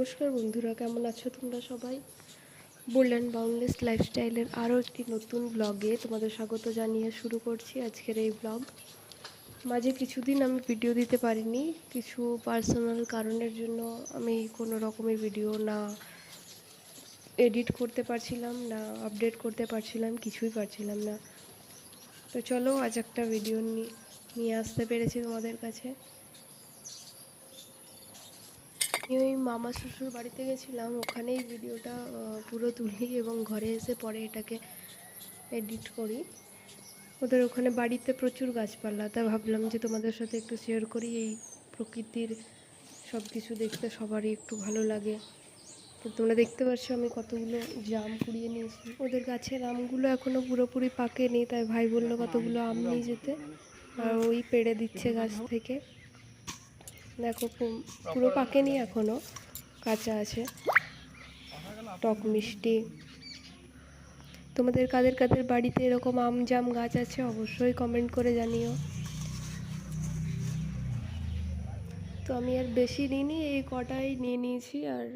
নমস্কার বন্ধুরা, কেমন আছো তোমরা সবাই? বোল্ড অ্যান্ড বাউন্ডলেস লাইফস্টাইলের আরও একটি নতুন ব্লগে তোমাদের স্বাগত জানিয়ে শুরু করছি আজকের এই ব্লগ। মাঝে কিছুদিন আমি ভিডিও দিতে পারিনি, কিছু পার্সোনাল কারণের জন্য আমি কোনো রকমের ভিডিও না এডিট করতে পারছিলাম না, আপডেট করতে পারছিলাম, কিছুই পারছিলাম না। তো চলো আজ একটা ভিডিও নিয়ে আসতে পেরেছি তোমাদের কাছে। ওই মামা শ্বশুর বাড়িতে গেছিলাম, ওখানেই ভিডিওটা পুরো তুলি এবং ঘরে এসে পরে এটাকে এডিট করি। ওদের ওখানে বাড়িতে প্রচুর গাছপালা, তাই ভাবলাম যে তোমাদের সাথে একটু শেয়ার করি। এই প্রকৃতির সব কিছু দেখতে সবারই একটু ভালো লাগে। তো তোমরা দেখতে পাচ্ছ আমি কতগুলো জাম কুড়িয়ে নিয়েছি। ওদের গাছের আমগুলো এখনও পুরোপুরি পাকেনি, তাই ভাই বললো কতগুলো আম নিয়ে যেতে, আর ওই পেড়ে দিচ্ছে গাছ থেকে। দেখো পুরো পাকেনি, এখনও কাঁচা আছে, টক মিষ্টি। তোমাদের কাদের কাদের বাড়িতে এরকম আম জাম গাছ আছে অবশ্যই কমেন্ট করে জানিও। তো আমি আর বেশি নিইনি, এই কটাই নিয়ে নিয়েছি। আর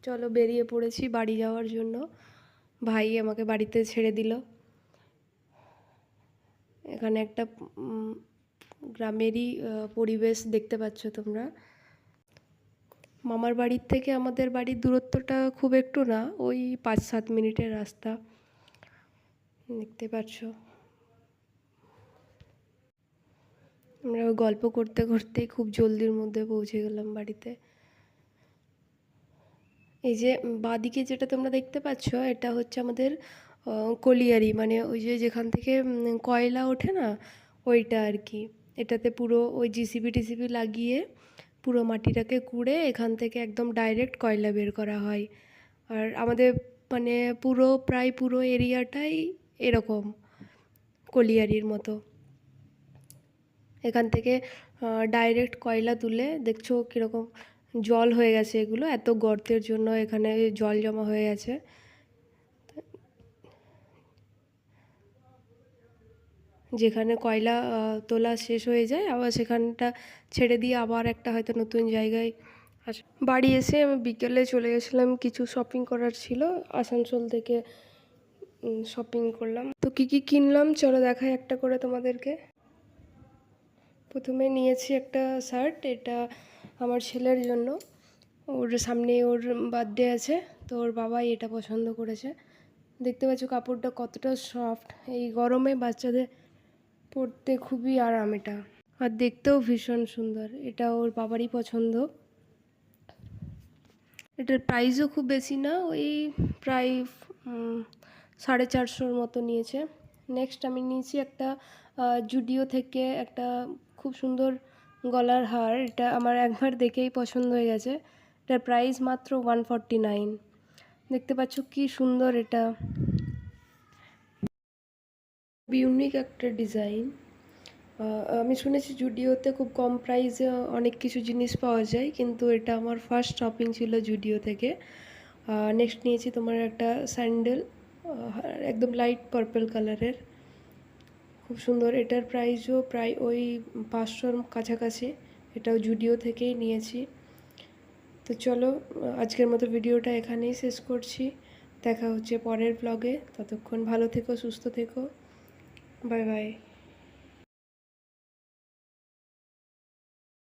চলো বেরিয়ে পড়েছি বাড়ি যাওয়ার জন্য। ভাই আমাকে বাড়িতে ছেড়ে দিল। এখানে একটা গ্রামেরই পরিবেশ দেখতে পাচ্ছ তোমরা। মামার বাড়ির থেকে আমাদের বাড়ির দূরত্বটা খুব একটু না, ওই 5-7 মিনিটের রাস্তা, দেখতে পাচ্ছ। আমরা গল্প করতে করতেই খুব জলদির মধ্যে পৌঁছে গেলাম বাড়িতে। এই যে বাঁদিকে যেটা তোমরা দেখতে পাচ্ছ, এটা হচ্ছে আমাদের কলিয়ারি, মানে ওই যে যেখান থেকে কয়লা ওঠে না, ওইটা আর কি। এটাতে পুরো ওই জিসিবি টিসিবি লাগিয়ে পুরো মাটিটাকে কুড়ে এখান থেকে একদম ডাইরেক্ট কয়লা বের করা হয়। আর আমাদের মানে প্রায় পুরো এরিয়াটাই এরকম কলিয়ারির মতো। এখান থেকে ডাইরেক্ট কয়লা তুলে, দেখছো কীরকম জল হয়ে গেছে, এগুলো এত গর্তের জন্য এখানে জল জমা হয়ে গেছে। যেখানে কয়লা তোলা শেষ হয়ে যায় আবার সেখানটা ছেড়ে দিয়ে আবার একটা হয়তো নতুন জায়গায় বাড়ি এসে আমি বিকেলে চলে গেছিলাম, কিছু শপিং করার ছিল, আসানসোল থেকে শপিং করলাম। তো কী কী কিনলাম চলো দেখাই একটা করে তোমাদেরকে। প্রথমে নিয়েছি একটা শার্ট, এটা আমার ছেলের জন্য। ওর সামনে ওর বার্থডে আছে, তো ওর বাবাই এটা পছন্দ করেছে। দেখতে পাচ্ছ কাপড়টা কতটা সফট, এই গরমে বাচ্চাদের পরতে খুবই আরাম এটা, আর দেখতেও ভীষণ সুন্দর। এটা ওর বাবারই পছন্দ। এটার প্রাইসও খুব বেশি না, ওই প্রায় 450 মতো নিয়েছে। নেক্সট আমি নিয়েছি একটা জুডিও থেকে একটা খুব সুন্দর গলার হার। এটা আমার একবার দেখেই পছন্দ হয়ে গেছে। এটার প্রাইস মাত্র 149। দেখতে পাচ্ছ কি সুন্দর, এটা ইউনিক একটা ডিজাইন। আমি শুনেছি জুডিওতে খুব কম প্রাইসে অনেক কিছু জিনিস পাওয়া যায়, কিন্তু এটা আমার ফার্স্ট শপিং ছিল জুডিও থেকে। নেক্সট নিয়েছি তোমার একটা স্যান্ডেল, একদম লাইট পার্পল কালারের, খুব সুন্দর। এটার প্রাইসও প্রায় ওই 500-র কাছাকাছি। এটাও জুডিও থেকেই নিয়েছি। তো চলো আজকের মতো ভিডিওটা এখানেই শেষ করছি, দেখা হচ্ছে পরের ব্লগে। ততক্ষণ ভালো থেকো, সুস্থ থেকো, বাই বাই।